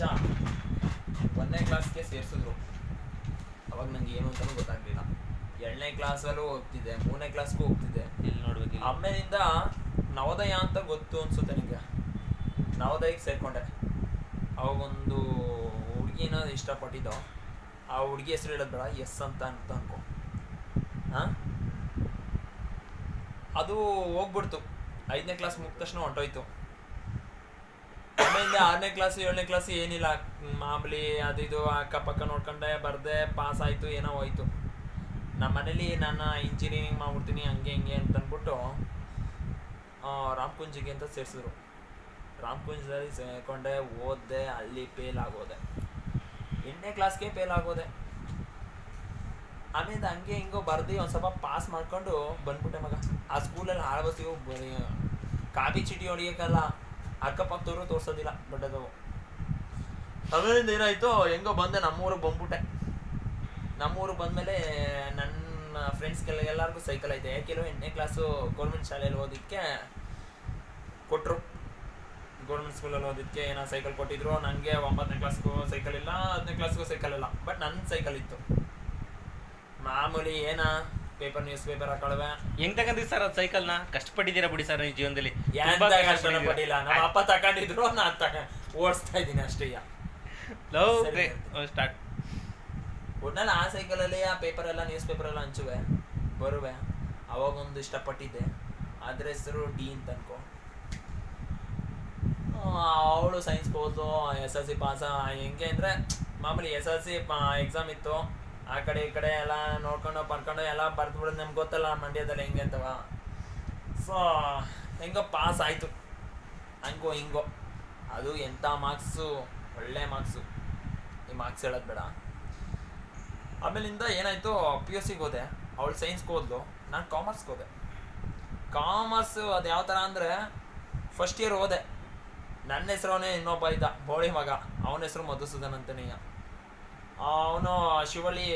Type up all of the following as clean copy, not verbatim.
ಮಚ್ಚ 1ನೇ ಕ್ಲಾಸ್ಗೆ ಸೇರಿಸಿದ್ರು. ಅವಾಗ ನಂಗೆ ಏನು ಅಂತಲೂ ಗೊತ್ತಾಗ್ಲಿಲ್ಲ. 2ನೇ ಕ್ಲಾಸಲ್ಲೂ ಹೋಗ್ತಿದ್ದೆ, 3ನೇ ಕ್ಲಾಸ್ಗೂ ಹೋಗ್ತಿದ್ದೆ. ಇಲ್ಲಿ ನೋಡ್ಬೇಕು. ಆಮೇಲಿಂದ ನವೋದಯ ಅಂತ ಗೊತ್ತು ಅನ್ಸುತ್ತೆ ನಿಂಗೆ. ನವೋದಯಕ್ಕೆ ಸೇರ್ಕೊಂಡೆ. ಅವಾಗೊಂದು ಹುಡುಗಿನ ಇಷ್ಟಪಟ್ಟಿದ್ದು. ಆ ಹುಡುಗಿ ಹೆಸರು ಹೇಳೋದು ಬೇಡ, ಎಸ್ ಅಂತ ಅನ್ಕೊ. ಹಾಂ, ಅದು ಹೋಗ್ಬಿಡ್ತು. 5ನೇ ಕ್ಲಾಸ್ ಮುಗಿದ ತಕ್ಷಣ ಹೊಂಟೋಯ್ತು. ಆಮೇಲೆ 6ನೇ ಕ್ಲಾಸು 7ನೇ ಕ್ಲಾಸು ಏನಿಲ್ಲ, ಮಾಮೂಲಿ ಅದು ಇದು ಅಕ್ಕಪಕ್ಕ ನೋಡ್ಕೊಂಡೆ ಬರ್ದೆ, ಪಾಸ್ ಆಯಿತು, ಏನೋ ಹೋಯ್ತು. ನಮ್ಮ ಮನೇಲಿ ನಾನು ಇಂಜಿನಿಯರಿಂಗ್ ಮಾಡ್ಬಿಡ್ತೀನಿ ಹಂಗೆ ಹಿಂಗೆ ಅಂತ ಅಂದ್ಬಿಟ್ಟು ರಾಮಕುಂಜಿಗೆ ಅಂತ ಸೇರಿಸಿದ್ರು. ರಾಮಕುಂಜದಲ್ಲಿ ಸೇರಿಕೊಂಡೆ, ಓದಿದೆ, ಅಲ್ಲಿ ಫೇಲ್ ಆಗೋದೆ. 8ನೇ ಕ್ಲಾಸ್ಗೆ ಫೇಲ್ ಆಗೋದೆ. ಆಮೇಲೆ ಹಂಗೆ ಹಿಂಗೋ ಬರ್ದು ಒಂದು ಸ್ವಲ್ಪ ಪಾಸ್ ಮಾಡ್ಕೊಂಡು ಬಂದ್ಬಿಟ್ಟೆ ಮಗ. ಆ ಸ್ಕೂಲಲ್ಲಿ ಆಳ್ಬಸ್ಸಿಗೂ ಕಾಪಿ ಚೀಟಿ ಹೊಡಿಯೋಕ್ಕಲ್ಲ, ಅಕ್ಕಪಕ್ಕದವರು ತೋರಿಸೋದಿಲ್ಲ ದೊಡ್ಡದವು. ಆಮೇಲಿಂದ ಏನಾಯಿತು, ಹೆಂಗೋ ಬಂದೆ, ನಮ್ಮೂರಿಗೆ ಬಂದ್ಬಿಟ್ಟೆ. ನಮ್ಮೂರಿಗೆ ಬಂದಮೇಲೆ ನನ್ನ ಫ್ರೆಂಡ್ಸ್ಗೆಲ್ಲ ಎಲ್ಲರಿಗೂ ಸೈಕಲ್ ಐತೆ. ಯಾಕೆಲ್ಲೋ 8ನೇ ಕ್ಲಾಸು ಗೌರ್ಮೆಂಟ್ ಶಾಲೆಯಲ್ಲಿ ಓದಿದ್ದಕ್ಕೆ ಕೊಟ್ಟರು. ಗೌರ್ಮೆಂಟ್ ಸ್ಕೂಲಲ್ಲಿ ಓದಿದ್ದಕ್ಕೆ ಏನೋ ಸೈಕಲ್ ಕೊಟ್ಟಿದ್ರು. ನನಗೆ 9ನೇ ಕ್ಲಾಸ್ಗೂ ಸೈಕಲ್ ಇಲ್ಲ, 10ನೇ ಕ್ಲಾಸ್ಗೂ ಸೈಕಲ್ ಇಲ್ಲ. ಬಟ್ ನನ್ನ ಸೈಕಲ್ ಇತ್ತು. ಮಾಮೂಲಿ ನ್ಯೂಸ್ ಪೇಪರ್ ಹಾಕೊಳ್ವೆ. ಹೆಂಗ್ ತಗೊಂಡ್ರಿ ಸರ್ ಅದು ಸೈಕಲ್ನ? ಕಷ್ಟಪಟ್ಟಿದ್ದೀರಾ ಬಿಡಿ ಸರ್ ನಿಮ್ಮ ಜೀವನದಲ್ಲಿ. ಕಷ್ಟಪಟ್ಟಿಲ್ಲ, ನಮ್ಮ ಅಪ್ಪ ತಗೊಂಡಿದ್ರು, ನಾನು ಓಡಿಸ್ತಾ ಇದ್ದೀನಿ ಅಷ್ಟೇ. ಸ್ಟಾರ್ಟ್ ಒಟ್ನಲ್ಲಿ ಆ ಸೈಕಲಲ್ಲಿ ಆ ಪೇಪರ್ ಎಲ್ಲ, ನ್ಯೂಸ್ ಪೇಪರ್ ಎಲ್ಲ ಹಂಚುವೆ ಬರುವೆ. ಅವಾಗೊಂದು ಇಷ್ಟಪಟ್ಟಿದ್ದೆ, ಅದ್ರ ಹೆಸರು ಡಿ ಅಂತ ಅನ್ಕೋ. ಅವಳು ಸೈನ್ಸ್ ಹೋದ್ಲು, SLC ಪಾಸ. ಹೆಂಗೆ ಅಂದರೆ ಮಾಮೂಲಿ SLC ಎಕ್ಸಾಮ್ ಇತ್ತು, ಆ ಕಡೆ ಈ ಕಡೆ ಎಲ್ಲ ನೋಡ್ಕೊಂಡು ಪಡ್ಕೊಂಡು ಎಲ್ಲ ಬರ್ದ್ಬಿಡೋದು. ನಮ್ಗೆ ಗೊತ್ತಲ್ಲ ಮಂಡ್ಯದಲ್ಲಿ ಹೆಂಗೆ ಅಂತವ. ಸೊ ಹೆಂಗೋ ಪಾಸ್ ಆಯಿತು, ಹಂಗೋ ಹಿಂಗೋ. ಅದು ಎಂಥ ಮಾರ್ಕ್ಸು, ಒಳ್ಳೆ ಮಾರ್ಕ್ಸು. ಈ ಮಾರ್ಕ್ಸ್ ಹೇಳೋದು ಬೇಡ. ಆಮೇಲಿಂದ ಏನಾಯಿತು, PUCಗೆ ಹೋದೆ. ಅವಳು ಸೈನ್ಸ್ಗೆ ಹೋದ್ಲು, ನಾನು ಕಾಮರ್ಸ್ಗೆ ಹೋದೆ. ಕಾಮರ್ಸು ಅದು ಯಾವ ಥರ ಅಂದರೆ, ಫಸ್ಟ್ ಇಯರ್ ಹೋದೆ. ನನ್ನ ಹೆಸ್ರವನೇ ಇನ್ನೊಬ್ಬ ಇದ್ದ, ಬೋಳಿ ಮಗ. ಅವನ ಹೆಸರು ಮಧುಸೂದನ್ ಅಂತನೇ. ಅವನು ಶಿವಳ್ಳಿ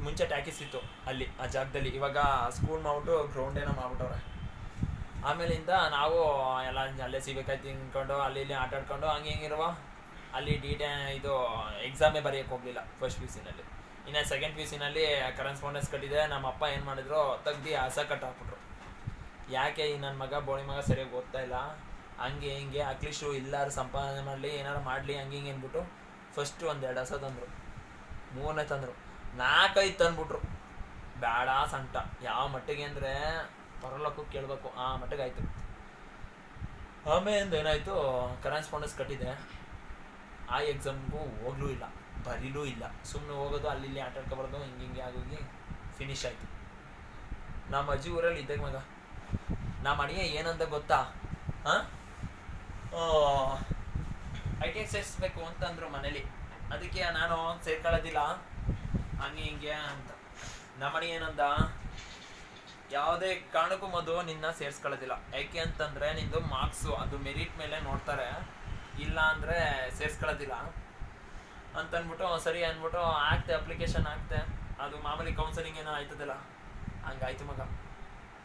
ಮುಂಚೆ ಟ್ಯಾಕಿಸ್ ಇತ್ತು ಅಲ್ಲಿ ಆ ಜಾಗದಲ್ಲಿ. ಇವಾಗ ಸ್ಕೂಲ್ ಮಾಡ್ಬಿಟ್ಟು ಗ್ರೌಂಡ್ ಏನೋ ಮಾಡ್ಬಿಟ್ಟವ್ರೆ. ಆಮೇಲಿಂದ ನಾವು ಎಲ್ಲ ಅಲ್ಲೇ ಸಿಗಬೇಕಾಯ್ತು ತಿನ್ಕೊಂಡು, ಅಲ್ಲಿ ಇಲ್ಲಿ ಆಟ ಆಡ್ಕೊಂಡು ಹಂಗೆ ಹಿಂಗಿರುವ. ಅಲ್ಲಿ ಇದು ಎಕ್ಸಾಮೇ ಬರೆಯೋಕ್ಕೆ ಹೋಗಲಿಲ್ಲ ಫಸ್ಟ್ PUCನಲ್ಲಿ. ಇನ್ನು ಸೆಕೆಂಡ್ PUCನಲ್ಲಿ ಕರೆಸ್ಪಾಂಡೆನ್ಸ್ ಕಟ್ಟಿದೆ. ನಮ್ಮ ಅಪ್ಪ ಏನು ಮಾಡಿದ್ರು, ತೆಗ್ದು ಹಸ ಕಟ್ಟಾಕ್ಬಿಟ್ರು. ಯಾಕೆ ಈ ನನ್ನ ಮಗ ಬೋಳಿ ಮಗ ಸರಿಯಾಗಿ ಓದ್ತಾ ಇಲ್ಲ, ಹಂಗೆ ಹಿಂಗೆ ಅಟ್ಲೀಸ್ಟು ಇಲ್ಲಾರು ಸಂಪಾದನೆ ಮಾಡಲಿ, ಏನಾರು ಮಾಡಲಿ, ಹಂಗೆ ಹಿಂಗೆ ಅಂದ್ಬಿಟ್ಟು ಫಸ್ಟು 1-2 ಹಸ ತಂದರು, 3ನೇ ತಂದರು, 4-5 ತಂದ್ಬಿಟ್ರು. ಬೇಡ ಸಂಟ. ಯಾವ ಮಟ್ಟಿಗೆ ಅಂದರೆ ಪರಲೋಕ್ಕೂ ಕೇಳಬೇಕು, ಆ ಮಟ್ಟಿಗೆ ಆಯಿತು. ಆಮೇಲೆ ಏನಾಯಿತು, ಕರೆಸ್ಪಾಂಡೆನ್ಸ್ ಕಟ್ಟಿದೆ. ಆ ಎಕ್ಸಾಮ್ಗೂ ಹೋಗ್ಲೂ ಇಲ್ಲ, ಬರೀಲೂ ಇಲ್ಲ. ಸುಮ್ಮನೆ ಹೋಗೋದು, ಅಲ್ಲಿ ಇಲ್ಲಿ ಆಟ ಆಡ್ಕೊಬಾರ್ದು, ಹಿಂಗೆ ಹಿಂಗೆ ಆಗೋಗಿ ಫಿನಿಶ್ ಆಯಿತು. ನಮ್ಮ ಅಜ್ಜಿ ಊರಲ್ಲಿ ಇದ್ದಾಗ ಮಗ, ನಮ್ಮ ಅಣಿಯ ಏನಂತ ಗೊತ್ತಾ, ITI ಸೇರಿಸ್ಬೇಕು ಅಂತಂದ್ರು ಮನೇಲಿ. ಅದಕ್ಕೆ ನಾನು ಸೇರ್ಕೊಳ್ಳೋದಿಲ್ಲ ಹಂಗೆ ಹಿಂಗೆ ಅಂತ. ನಮ್ಮನೆ ಏನಂದ, ಯಾವುದೇ ಕಾರಣಕ್ಕೂ ಮೊದಲು ನಿನ್ನ ಸೇರಿಸ್ಕೊಳ್ಳೋದಿಲ್ಲ. ಯಾಕೆ ಅಂತಂದರೆ ನಿಂದು ಮಾರ್ಕ್ಸು ಅದು ಮೆರಿಟ್ ಮೇಲೆ ನೋಡ್ತಾರೆ, ಇಲ್ಲ ಅಂದರೆ ಸೇರಿಸ್ಕೊಳ್ಳೋದಿಲ್ಲ ಅಂತಂದ್ಬಿಟ್ಟು ಸರಿ ಅಂದ್ಬಿಟ್ಟು ಆಗ್ತೆ, ಅಪ್ಲಿಕೇಶನ್ ಆಗ್ತೆ. ಅದು ಮಾಮೂಲಿ ಕೌನ್ಸಿಲಿಂಗ್ ಏನೋ ಆಯ್ತದಲ್ಲ, ಹಂಗಾಯ್ತು ಮಗ.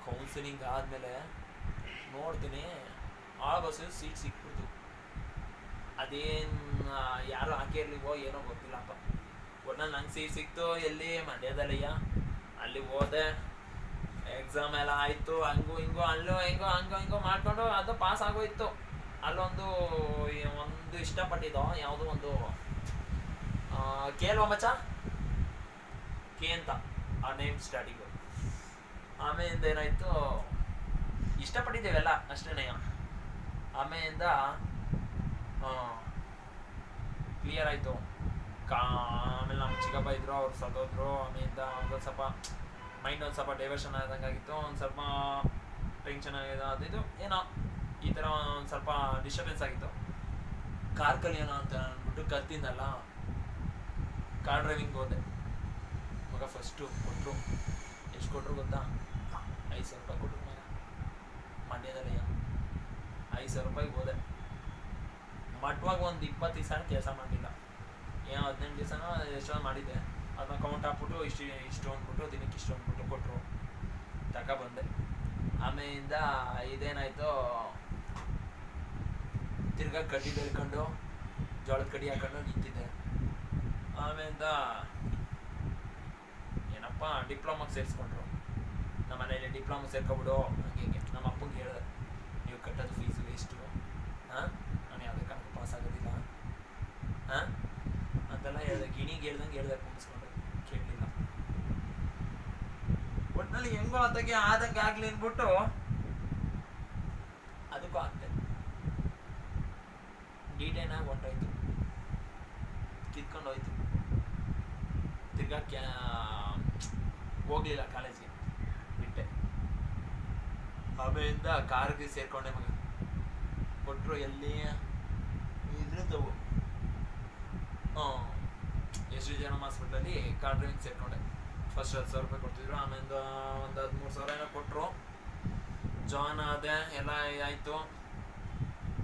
ಕೌನ್ಸಿಲಿಂಗ್ ಆದಮೇಲೆ ನೋಡ್ತೀನಿ, ಆ ಬಸ್ಸು ಸೀಟ್ ಸಿಕ್ಬಿಡ್ತು. ಅದೇನು ಯಾರು ಹಾಕಿರ್ಲಿವೋ ಏನೋ ಗೊತ್ತಿಲ್ಲಪ್ಪ. ಒಟ್ನಲ್ಲಿ ನಂಗೆ ಸೀಟ್ ಸಿಕ್ತು. ಎಲ್ಲಿ? ಮಂಡ್ಯದಲ್ಲಯ್ಯ. ಅಲ್ಲಿ ಹೋದೆ, ಎಕ್ಸಾಮ್ ಎಲ್ಲ ಆಯಿತು. ಹಂಗೂ ಹಿಂಗೋ ಅಲ್ಲೋ ಹಿಂಗೋ ಹಂಗೋ ಮಾಡ್ಕೊಂಡು ಅದು ಪಾಸ್ ಆಗೋಯ್ತು. ಅಲ್ಲೊಂದು ಇಷ್ಟಪಟ್ಟಿದ್ದೋ ಯಾವುದೋ ಒಂದು ಕೇಳುವ ಮಚ್ಚ, ಕೆ ಅಂತ ಆ ನೇಮ್ ಸ್ಟಾರ್ಟಿಂಗು. ಆಮೇಲಿಂದ ಏನಾಯಿತು, ಇಷ್ಟಪಟ್ಟಿದ್ದೇವೆಲ್ಲ ಅಷ್ಟೇ. ಆಮೇಲಿಂದ ಕ್ಲಿಯರ್ ಆಯಿತು. ಆಮೇಲೆ ನಮ್ಮ ಚಿಕ್ಕಪ್ಪ ಇದ್ದರು, ಅವ್ರು ಸತ್ತೋದ್ರು. ಆಮೇಲಿಂದ ಒಂದು ಸ್ವಲ್ಪ ಮೈಂಡ್ ಒಂದು ಸ್ವಲ್ಪ ಡೈವರ್ಷನ್ ಆದಂಗಾಗಿತ್ತು. ಒಂದು ಸ್ವಲ್ಪ ಟೆನ್ಷನ್ ಆಗಿದೆ, ಅದು ಏನೋ ಈ ಥರ ಒಂದು ಸ್ವಲ್ಪ ಡಿಸ್ಟರ್ಬೆನ್ಸ್ ಆಗಿತ್ತು. ಕಾರ್ ಕಲಿಯೋಣ ಅಂತ ಅಂದ್ಬಿಟ್ಟು ಕಲ್ತಿದ್ದಲ್ಲ, ಕಾರ್ ಡ್ರೈವಿಂಗ್ ಹೋದೆ ಮಗ. ಫಸ್ಟು ಕೊಟ್ಟರು, ಎಷ್ಟು ಕೊಟ್ಟರು ಗೊತ್ತಾ? 5,000 ರೂಪಾಯಿ ಕೊಟ್ಟರು ಮಗ. ಮಂಡ್ಯದಲ್ಲಿ 5,000 ರೂಪಾಯಿಗೆ ಹೋದೆ. ಮಟ್ವಾಗಿ ಒಂದು 20 ದಿವಸ ಕೆಲಸ ಮಾಡಲಿಲ್ಲ, ಏನೋ 18 ದಿವಸನೋ ಎಷ್ಟೋ ಮಾಡಿದ್ದೆ. ಅದನ್ನ ಕೌಂಟ್ ಹಾಕ್ಬಿಟ್ಟು ಇಷ್ಟು ಅಂದ್ಬಿಟ್ಟು ದಿನಕ್ಕೆ ಇಷ್ಟು ಅಂದ್ಬಿಟ್ಟು ಕೊಟ್ಟರು, ತಗೊಬಂದೆ. ಆಮೇಲಿಂದ ಇದೇನಾಯಿತು, ತಿರ್ಗಾ ಕಡ್ಡಿ ಬೆಳ್ಕೊಂಡು ಜೋಳದ ಕಡಿ ಹಾಕೊಂಡು ನಿಂತಿದ್ದೆ. ಆಮೇಲಿಂದ ಏನಪ್ಪ ಡಿಪ್ಲೊಮಾಗೆ ಸೇರಿಸ್ಕೊಂಡ್ರು. ನಮ್ಮ ಮನೇಲಿ ಡಿಪ್ಲೊಮಾ ಸೇರ್ಕೊಬಿಡು ಹಂಗೆ ಹಿಂಗೆ. ನಮ್ಮ ಅಪ್ಪಂಗೆ ಹೇಳಿದೆ, ನೀವು ಕಟ್ಟೋದು ಫೀಸು ವೇಸ್ಟು, ಹಾಂ ನಾನು ಯಾವುದಕ್ಕೆ ಪಾಸ್ ಆಗೋದಿಲ್ಲ ಹಾಂ ಅಂತೆಲ್ಲ ಹೇಳಿದೆ. ಗಿಣಿಗೆ ಹೇಳ್ದಂಗೆ ಕುಂಬಿಸ್ಕೊಂಡು ಕೇಳಲಿಲ್ಲ. ಒಟ್ಟಿನಲ್ಲಿ ಹೆಂಗೋ ಆತಗೆ ಆದಂಗೆ ಆಗಲಿ ಅಂದ್ಬಿಟ್ಟು ಅದಕ್ಕೂ ಆಗ್ತೆ. ಡೀಟೇನಾಗಿ ಹೊಂಟೋಯ್ತು, ಕಿತ್ಕೊಂಡು ಹೋಯ್ತು. ತಿರ್ಗಾ ಹೋಗ್ಲಿಲ್ಲ ಕಾಲೇಜ್ಗೆ, ಬಿಟ್ಟೆ. ಆಮೇಲಿಂದ ಕಾರ್ಗೆ ಸೇರ್ಕೊಂಡೆ ಮಗ. ಕೊಟ್ಟರು ಎಲ್ಲಿ ಇದ್ರದ್ದವು ಎಷ್ಟು ಜನ ಹಾಸ್ಪಿಟ್ಲಲ್ಲಿ ಕಾರ್ ಡ್ರೈವಿಂಗ್ ಸೇರ್ಕೊಂಡೆ. ಫಸ್ಟ್ 10,000 ರೂಪಾಯಿ ಕೊಡ್ತಿದ್ರು. ಆಮೇಲೆ ಒಂದು 13,000 ಏನೋ ಕೊಟ್ಟರು. ಜಾಯ್ನ್ ಆದೆ, ಎಲ್ಲ ಆಯಿತು.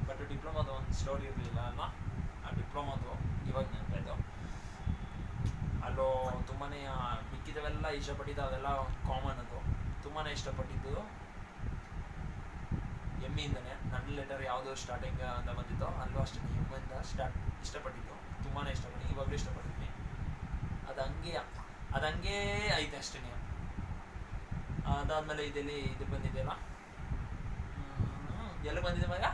ಬಟ್ ಡಿಪ್ಲೊಮಾದು ಒಂದು ಸ್ಟೋರಿ ಇರಲಿಲ್ಲ ಅಲ್ಲ. ಆ ಡಿಪ್ಲೊಮಾದು ಇವಾಗ ನೆನಪಾಯ್ತು. ಅಲ್ಲೋ ತುಂಬಾ ಮಿಕ್ಕಿದವೆಲ್ಲ ಇಷ್ಟಪಟ್ಟಿದ್ದು, ಅದೆಲ್ಲ ಕಾಮನ್. ಅದು ತುಂಬಾ ಇಷ್ಟಪಟ್ಟಿದ್ದು ಎಮ್ಮಿಂದನೇ. ನನ್ನ ಲೆಟರ್ ಯಾವುದೋ ಸ್ಟಾರ್ಟಿಂಗ್ ಅಂತ ಬಂದಿತ್ತು, ಅಲ್ಲೂ ಅಷ್ಟೇ ಎಮ್ಮಿಂದ ಇಷ್ಟಪಟ್ಟಿದ್ದು. ತುಂಬಾ ಇಷ್ಟಪಟ್ಟು ಇವಾಗಲೂ ಇಷ್ಟಪಟ್ಟಿದ್ದೀನಿ. ಅದು ಹಂಗೆ ಐತೆ ಅಷ್ಟೇ. ಅದಾದಮೇಲೆ ಇದು ಬಂದಿದೆಯಲ್ಲ, ಎಲ್ಲಿ ಬಂದಿದೆ ಮಗ?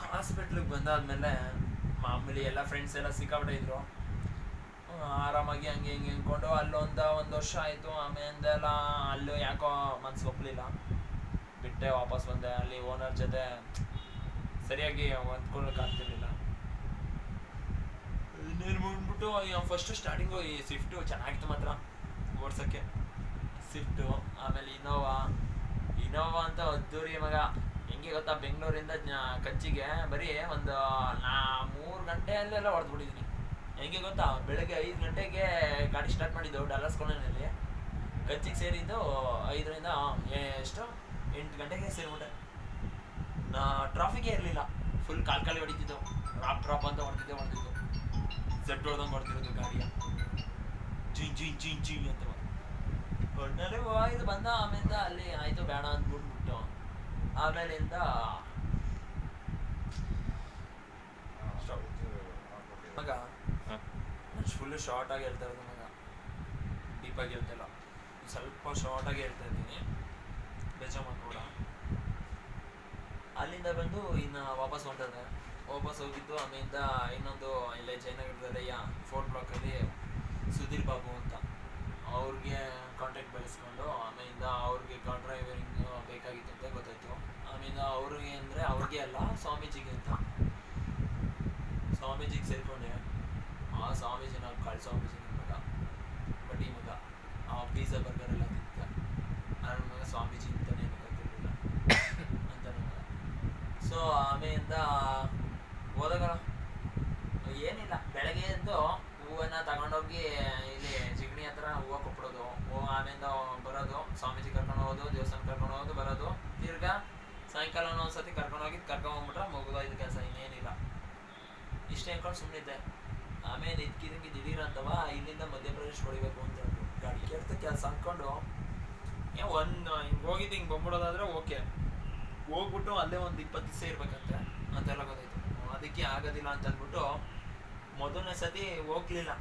ಹಾಸ್ಪಿಟ್ಲಿಗೆ ಬಂದಾದ್ಮೇಲೆ ಮಾಮೂಲಿ ಎಲ್ಲ ಫ್ರೆಂಡ್ಸ್ ಎಲ್ಲ ಸಿಕ್ಕಾಬಿಟ್ಟೆ ಇದ್ರು. ಆರಾಮಾಗಿ ಹಂಗೆ ಹಿಂಗೆ ಅಂದ್ಕೊಂಡು ಅಲ್ಲೊಂದು ವರ್ಷ ಆಯಿತು. ಆಮೇಲೆಲ್ಲ ಅಲ್ಲೂ ಯಾಕೋ ಮನ್ಸು ಒಪ್ಪಲಿಲ್ಲ, ಬಿಟ್ಟೆ. ವಾಪಸ್ ಬಂದೆ. ಅಲ್ಲಿ ಓನರ್ ಜೊತೆ ಸರಿಯಾಗಿ ಹೊಂದ್ಕೊಳ್ಳೋಕ್ಕಾಗ್ತಿರ್ಲಿಲ್ಲ. ಇನ್ನೇನು ಬಂದ್ಬಿಟ್ಟು ಫಸ್ಟು ಸ್ಟಾರ್ಟಿಂಗು ಈ ಸ್ವಿಫ್ಟು ಚೆನ್ನಾಗಿತ್ತು ಮಾತ್ರ ಓಡ್ಸೋಕ್ಕೆ. ಸ್ವಿಫ್ಟು, ಆಮೇಲೆ ಇನೋವಾ ಅಂತ ಅದ್ದೂರಿ ಮಗ. ಹೆಂಗೆ ಗೊತ್ತಾ, ಬೆಂಗಳೂರಿಂದ ಕಚ್ಚಿಗೆ ಬರೀ ಒಂದು 3 ಗಂಟೆಯಲ್ಲೆಲ್ಲ ಹೊಡೆದ್ಬಿಟ್ಟಿದ್ದೀನಿ. ಹೆಂಗೆ ಗೊತ್ತಾ, ಬೆಳಗ್ಗೆ 5 ಗಂಟೆಗೆ ಗಾಡಿ ಸ್ಟಾರ್ಟ್ ಮಾಡಿದ್ದು ಡಾಲರ್ಸ್ ಕಾಲೋನಿಯಲ್ಲಿ. ಕಚ್ಚಿಗೆ ಸೇರಿದ್ದು 5ರಿಂದ 8 ಗಂಟೆಗೆ ಸೇರಿಬಿಟ್ಟೆ. ಟ್ರಾಫಿಕೇ ಇರಲಿಲ್ಲ. ಫುಲ್ ಕಾಲಿ ಹೊಡಿತಿದ್ದು, ಡ್ರಾಪ್ ಅಂತ ಹೊಡೆದಿದ್ದು. ಸೆಟ್ ಹೊಡೆದಂಗೆ ಹೊಡ್ತಿರೋದು ಗಾಡಿಯ. ಜಿ ಅಂತ ಒಟ್ಟಿನಲ್ಲಿ ಇದು ಬಂದ. ಆಮೇಲಿಂದ ಅಲ್ಲಿ ಆಯಿತು ಬೇಡ ಅಂದ್ಬಿಟ್ಬಿಟ್ಟು ಆಮೇಲಿಂದ ಮಗ ಫುಲ್ಲು ಶಾರ್ಟಾಗಿ ಹೇಳ್ತಾ ಇರೋದು ಮಗ, ಡೀಪಾಗಿ ಹೇಳ್ತಿಲ್ಲ. ಸ್ವಲ್ಪ ಶಾರ್ಟಾಗಿ ಹೇಳ್ತಾ ಇದ್ದೀನಿ, ಬೇಜಾರು ಮಾಡ್ಕೊಡ. ಅಲ್ಲಿಂದ ಬಂದು ಇನ್ನು ವಾಪಸ್ ಹೊಂಟದೆ. ವಾಪಸ್ ಹೋಗಿದ್ದು. ಆಮೇಲಿಂದ ಇನ್ನೊಂದು ಇಲ್ಲೇ ಜಯನಗರದಲ್ಲಯ್ಯ 4th ಬ್ಲಾಕಲ್ಲಿ ಸುಧೀರ್ ಬಾಬು ಅಂತ, ಅವ್ರಿಗೆ ಕಾಂಟ್ಯಾಕ್ಟ್ ಬೆಳೆಸ್ಕೊಂಡು ಆಮೇಲಿಂದ ಅವ್ರಿಗೆ ಕಾರ್ ಡ್ರೈವರಿಂಗ್ ಬೇಕಾಗಿತ್ತು ಅಂತ ಗೊತ್ತಾಯ್ತು. ಆಮೇಲಿಂದ ಅವ್ರಿಗೆ ಅಂದರೆ ಅವ್ರಿಗೆ ಅಲ್ಲ, ಸ್ವಾಮೀಜಿಗೆ ಅಂತ. ಸ್ವಾಮೀಜಿಗೆ ಸೇರಿಕೊಂಡೆ. ಆ ಸ್ವಾಮೀಜಿನ ಸ್ವಾಮೀಜಿನ ಮಗ, ಬಡ್ಡಿ ಮಗ. ಆ ಪಿಜ್ಜಾ ಬರ್ಗರ್ ಎಲ್ಲ ತಿಂತ. ನನ್ನ ಮಗ ಸ್ವಾಮೀಜಿ ಅಂತಲೇ ಗೊತ್ತಿರಲಿಲ್ಲ ಅಂತ ಮಗ. ಸೊ ಆಮೇಲಿಂದ ಹೋದಾಗ ಏನಿಲ್ಲ, ಬೆಳಗ್ಗೆ ಎದ್ದು ಹೂವನ್ನ ತಗೊಂಡೋಗಿ ಇಲ್ಲಿ ಜಿಗಣಿ ಹತ್ರ ಹೂವು ಕೊಟ್ಬಿಡೋದು. ಆಮೇಲಿಂದ ಬರೋದು, ಸ್ವಾಮೀಜಿ ಕರ್ಕೊಂಡು ಹೋಗೋದು, ದೇವಸ್ಥಾನ ಕರ್ಕೊಂಡು ಹೋಗೋದು, ಬರೋದು. ತಿರ್ಗಾ ಸಾಯಂಕಾಲ ಒಂದ್ಸತಿ ಕರ್ಕೊಂಡ್ಬಿಟ್ರೆ ಮುಗಿದೋಯ್ತು ಕೆಲಸ, ಇನ್ನೇನಿಲ್ಲ. ಇಷ್ಟೇ ಅಂದ್ಕೊಂಡು ಸುಮ್ಮನಿದ್ದೆ. ಆಮೇಲೆ ಇದಕ್ಕಿದಂಗೆ ದಿಢೀರ್ ಅಂತವ ಇಲ್ಲಿಂದ ಮಧ್ಯಪ್ರದೇಶ ಹೊಡಿಬೇಕು ಅಂತ ಗಾಡಿ ಕೇಳ್ತ ಕೆಲಸ ಅಂದ್ಕೊಂಡು ಹಿಂಗೆ ಹೋಗಿದ್ದು ಹಿಂಗೆ ಬಂದ್ಬಿಡೋದಾದ್ರೆ ಓಕೆ. ಹೋಗ್ಬಿಟ್ಟು ಅಲ್ಲೇ ಒಂದು 20 ದಿವಸ ಇರ್ಬೇಕಂತೆ ಅಂತೆಲ್ಲ ಗೊತ್ತಾಯ್ತು. ಅದಕ್ಕೆ ಆಗೋದಿಲ್ಲ ಅಂತ ಅಂದ್ಬಿಟ್ಟು ಮೊದಲನೇ ಸತಿ ಹೋಗ್ಲಿಲ್ಲ.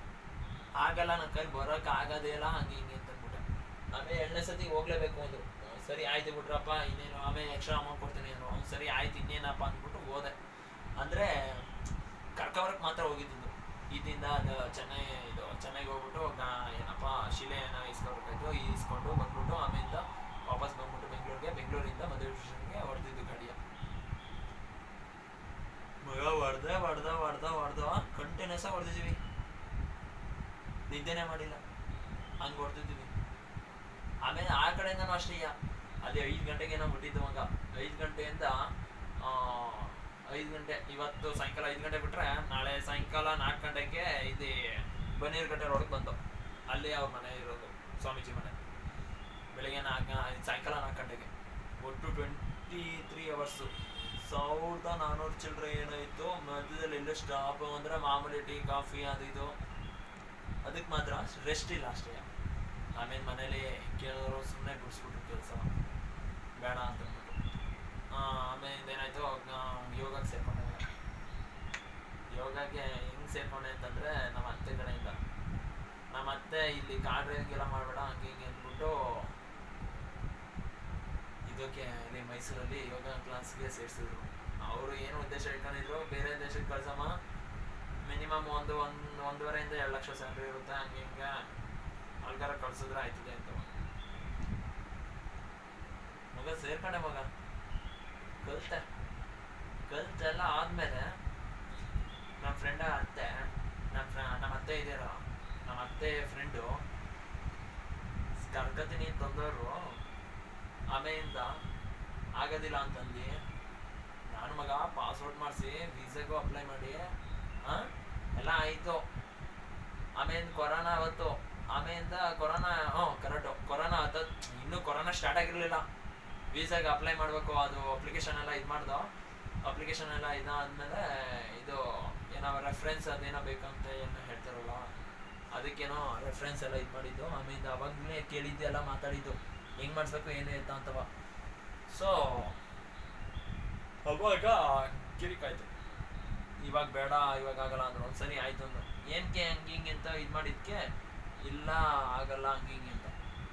ಆಗಲ್ಲ, ನನ್ನ ಕೈ ಬರೋಕೆ ಆಗೋದೇ ಇಲ್ಲ, ಹಂಗೆ ಹಿಂಗೆ ಅಂತ ಅಂದ್ಬಿಟ್ಟೆ. ಆಮೇಲೆ 2ನೇ ಸತಿ ಹೋಗ್ಲೇಬೇಕು ಅಂದರು. ಸರಿ ಆಯ್ತು ಬಿಟ್ರಪ್ಪ, ಇನ್ನೇನು ಆಮೇಲೆ ಎಕ್ಸ್ಟ್ರಾ ಅಮೌಂಟ್ ಕೊಡ್ತೀನಿ ಅಂದರು. ಸರಿ ಆಯ್ತು ಇನ್ನೇನಪ್ಪ ಅಂದ್ಬಿಟ್ಟು ಹೋದೆ. ಅಂದರೆ ಕರ್ಕೊಬರಕ್ಕೆ ಮಾತ್ರ ಹೋಗಿದ್ದು. ಇದರಿಂದ ಅದು ಚೆನ್ನೈಗೆ ಹೋಗ್ಬಿಟ್ಟು ಏನಪ್ಪ ಶಿಲೆಯನ್ನು ಇಸ್ಕೊಬೇಕಾಯ್ತು. ಇಸ್ಕೊಂಡು ಬಂದ್ಬಿಟ್ಟು ಆಮೇಲಿಂದ ವಾಪಸ್ ಬಂದ್ಬಿಟ್ಟು ಬೆಂಗಳೂರಿಂದ ಮದುವೆ ಸ್ಟೇಷನ್ಗೆ ಹೊಡೆದಿದ್ದು ಗಾಡಿಯ. ಮಗ ಹೊಡೆದ ಕಂಟಿನ್ಯೂಸ್ ಆಗಿ ಹೊಡೆದಿದ್ದೀವಿ, ನಿದ್ದೆನೇ ಮಾಡಿಲ್ಲ, ಹಂಗೆ ಹೊಡೆದಿದ್ದೀವಿ. ಆಮೇಲೆ ಆ ಕಡೆಯಿಂದನೂ ಅಷ್ಟೇ, ಅಲ್ಲಿ 5 ಗಂಟೆಗೆ ಏನೋ ಬಿಟ್ಟಿದ್ದು ಮಗ. 5 ಗಂಟೆಯಿಂದ 5 ಗಂಟೆ, ಇವತ್ತು ಸಾಯಂಕಾಲ 5 ಗಂಟೆ ಬಿಟ್ರೆ ನಾಳೆ ಸಾಯಂಕಾಲ 4 ಗಂಟೆಗೆ ಇದು ಬನ್ನೀರ್ಘಟ್ಟ ರೋಡ್ಗೆ ಬಂದು ಅಲ್ಲಿ ಅವ್ರ ಮನೆ ಇರೋದು, ಸ್ವಾಮೀಜಿ ಮನೆ. ಬೆಳಿಗ್ಗೆ ಸಾಯಂಕಾಲ 4 ಗಂಟೆಗೆ. ಒಟ್ಟು 23 ಅವರ್ಸು, 1400 ಚಿಲ್ಲರೆ ಏನಾಯಿತು. ಮಧ್ಯದಲ್ಲಿ ಎಲ್ಲ ಸ್ಟಾಪ್ ಅಂದರೆ ಮಾಮೂಲಿ ಟೀ ಕಾಫಿ ಅದು ಇದು, ಅದಕ್ಕೆ ಮಾತ್ರ ರೆಸ್ಟ್ ಇಲ್ಲ ಅಷ್ಟೇ. ಆಮೇಲೆ ಮನೇಲಿ ಕೇಳೋರು ಸುಮ್ಮನೆ ಬಿಡಿಸ್ಬಿಟ್ರು ಕೆಲಸ ಬೇಡ ಅಂತ ಅಂದ್ಬಿಟ್ಟು. ಆಮೇಲೆ ಏನಾಯಿತು, ಯೋಗಕ್ಕೆ ಸೇರ್ಕೊಂಡು ಯೋಗಕ್ಕೆ ಹೆಂಗ್ ಸೇರ್ಕೊಂಡೆ ಅಂತಂದ್ರೆ ನಮ್ಮ ಅತ್ತೆ ಕಡೆಯಿಂದ. ನಮ್ಮ ಅತ್ತೆ ಇಲ್ಲಿ ಕಾರ್ ಡ್ರೈವಿಂಗ್ ಎಲ್ಲ ಮಾಡಬೇಡ ಹಂಗೆ ಹಿಂಗೆ ಅಂದ್ಬಿಟ್ಟು ಇದಕ್ಕೆ ಇಲ್ಲಿ ಮೈಸೂರಲ್ಲಿ ಯೋಗ ಕ್ಲಾಸ್ಗೆ ಸೇರಿಸಿದ್ರು. ಅವರು ಏನು ಉದ್ದೇಶ ಇಟ್ಕೊಂಡಿದ್ರು, ಬೇರೆ ದೇಶಕ್ಕೆ ಕಳ್ಸಮ್ಮ, ಮಿನಿಮಮ್ ಒಂದೂವರೆಯಿಂದ 2 ಲಕ್ಷ ಸ್ಯಾಲ್ರಿ ಇರುತ್ತೆ, ಹಂಗೆ ಹಿಂಗೆ ಅಲ್ಗಾರ ಕಳ್ಸಿದ್ರೆ ಆಯ್ತದೆ ಅಂತ. ಮಗ ಸೇರ್ಕೊಂಡೆ, ಮಗ ಕಲ್ತೆಲ್ಲ ಆದ್ಮೇಲೆ ನಮ್ಮ ಫ್ರೆಂಡ್ ಅತ್ತೆ, ನಮ್ಮ ಅತ್ತೆ ಇದೆಯಲ್ಲ, ನಮ್ಮ ಅತ್ತೆ ಫ್ರೆಂಡು ಕರ್ಕತೀನಿ ತಂದವರು ಆಮೇಲಿಂದ ಆಗೋದಿಲ್ಲ ಅಂತಂದು ನಾನು ಮಗ ಪಾಸ್ಔಟ್ ಮಾಡಿಸಿ ವೀಸಾಗೂ ಅಪ್ಲೈ ಮಾಡಿ ಎಲ್ಲ ಆಯಿತು. ಆಮೇಲೆ ಕೊರೋನಾ ಅವತ್ತು, ಆಮೇಲಿಂದ ಕೊರೋನಾ ಕರೆಕ್ಟು ಕೊರೋನಾ ಇನ್ನೂ ಕೊರೋನಾ ಸ್ಟಾರ್ಟ್ ಆಗಿರಲಿಲ್ಲ. ವೀಸಾಗೆ ಅಪ್ಲೈ ಮಾಡಬೇಕು, ಅದು ಅಪ್ಲಿಕೇಶನ್ ಎಲ್ಲ ಇದು ಮಾಡ್ದೋ. ಅಪ್ಲಿಕೇಶನ್ ಎಲ್ಲ ಇದಾದ್ಮೇಲೆ ಇದು ಏನೋ ರೆಫರೆನ್ಸ್ ಅದೇನೋ ಬೇಕಂತ ಏನೋ ಹೇಳ್ತಾರಲ್ಲ, ಅದಕ್ಕೇನೋ ರೆಫರೆನ್ಸ್ ಎಲ್ಲ ಇದು ಮಾಡಿದ್ದು. ಆಮೇಲೆ ಅವಾಗಲೇ ಕೇಳಿದ್ದು ಎಲ್ಲ ಮಾತಾಡಿದ್ದು ಹೆಂಗೆ ಮಾಡಿಸ್ಬೇಕು ಏನು ಎತ್ತ ಅಂತವ. ಸೊ ಅವಾಗ ಕಿರಿಕಾಯ್ತು, ಇವಾಗ ಬೇಡ ಇವಾಗ ಆಗಲ್ಲ ಅಂದ್ರು. ಒಂದ್ಸರಿ ಆಯ್ತು ಅಂದ್ರು, ಏನಕ್ಕೆ ಹಂಗೆ ಹಿಂಗೆ ಅಂತ ಇದು ಮಾಡಿದ್ಕೆ ಇಲ್ಲ ಆಗಲ್ಲ ಹಂಗೆ ಹಿಂಗೆ ಅಂತ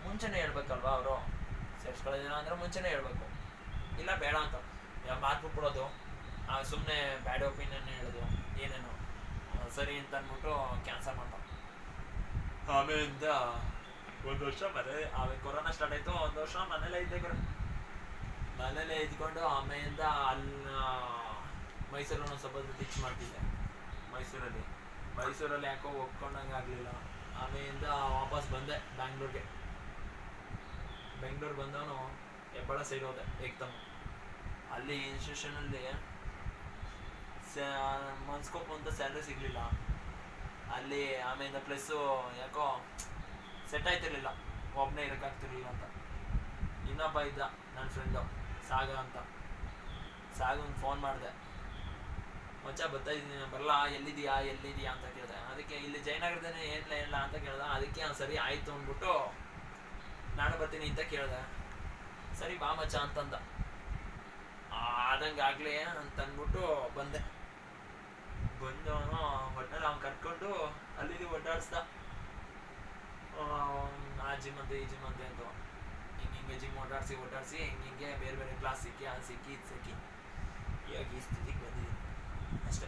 ಮುಂಚೆನೇ ಹೇಳ್ಬೇಕಲ್ವಾ ಅವರು. ಸೇರ್ಸ್ಕೊಳ್ಳೋದೇನೋ ಅಂದ್ರೆ ಮುಂಚೆನೇ ಹೇಳ್ಬೇಕು, ಇಲ್ಲ ಬೇಡ ಅಂತ ಮಾತು ಬಿಡೋದು, ಸುಮ್ಮನೆ ಬ್ಯಾಡ್ ಒಪಿನಿಯನ್ ಹೇಳೋದು ಏನೇನೋ ಸರಿ ಅಂತ ಅಂದ್ಬಿಟ್ಟು ಕ್ಯಾನ್ಸಲ್ ಮಾಡ್ತಾರೆ. ಆಮೇಲಿಂದ 1 ವರ್ಷ ಆಮೇಲೆ ಕೊರೋನಾ ಸ್ಟಾರ್ಟ್ ಆಯಿತು. 1 ವರ್ಷ ಮನೇಲೇ ಇದ್ದೆ, ಮನೇಲೇ ಇದ್ಕೊಂಡು ಆಮೇಲಿಂದ ಅಲ್ಲಿ ಮೈಸೂರನ್ನು ಸ್ವಲ್ಪ ಟೀಚ್ ಮಾಡ್ತಿದ್ದೆ. ಮೈಸೂರಲ್ಲಿ ಯಾಕೋ ಒಪ್ಕೊಂಡಂಗೆ ಆಗಲಿಲ್ಲ. ಆಮೇಲಿಂದ ವಾಪಸ್ ಬಂದೆ ಬೆಂಗ್ಳೂರು ಬಂದವನು ಹೆಬ್ಬಾಳ ಸೈಡ್ ಹೋದೆ ಏಕ್ದಮ್. ಅಲ್ಲಿ ಇನ್ಸ್ಟಿಟ್ಯೂಷನಲ್ಲಿ ಮನ್ಸ್ಕೋಪ್ ಅಂತ ಸ್ಯಾಲ್ರಿ ಸಿಗಲಿಲ್ಲ ಅಲ್ಲಿ. ಆಮೇಲೆ ಪ್ಲಸ್ಸು ಯಾಕೋ ಸೆಟ್ ಆಯ್ತಿರ್ಲಿಲ್ಲ, ಒಬ್ಬನೇ ಇರೋಕ್ಕಾಗ್ತಿರ್ಲಿಲ್ಲ ಅಂತ. ಇನ್ನೊಬ್ಬ ಇದ್ದ ನನ್ನ ಫ್ರೆಂಡು ಸಾಗ ಅಂತ, ಸಾಗಂಗೆ ಫೋನ್ ಮಾಡಿದೆ, ಮಚ್ಚ ಬರ್ತಾ ಇದ್ದೀನಿ ಬರಲ್ಲ, ಎಲ್ಲಿದೆಯಾ ಅಂತ ಕೇಳಿದೆ. ಅದಕ್ಕೆ ಇಲ್ಲಿ ಜಯನಗರದೇನೆ ಏನಿಲ್ಲ ಅಂತ ಕೇಳ್ದೆ. ಅದಕ್ಕೆ ಸರಿ ಆಯಿತು ಅಂದ್ಬಿಟ್ಟು ನಾನು ಬರ್ತೀನಿ ಅಂತ ಕೇಳಿದೆ. ಸರಿ ಬಾ ಮಚ್ಚ ಅಂತಂದ. ಆದಂಗೆ ಆಗಲಿ ಅಂತಂದ್ಬಿಟ್ಟು ಬಂದೆ. ಬಂದವನು ಒಟ್ಟಲ್ಲಿ ಅವ್ನು ಕರ್ಕೊಂಡು ಅಲ್ಲಿ ಒಡ್ಡಾಡಿಸ್ದ, ಆ ಜಿಮ್ ಅಂತೆ ಈ ಜಿಮ್ ಅಂತೆ ಅಂತ. ಹಿಂಗೆ ಜಿಮ್ ಓಡಾಡಿಸಿ ಹಿಂಗೆ ಬೇರೆ ಬೇರೆ ಕ್ಲಾಸ್ ಸಿಕ್ಕಿ ಅದು ಸಿಕ್ಕಿ ಇದು ಸಿಕ್ಕಿ ಇವಾಗ ಈ ಸ್ಥಿತಿಗೆ ಬಂದಿದ್ದೀನಿ ಅಷ್ಟೇ.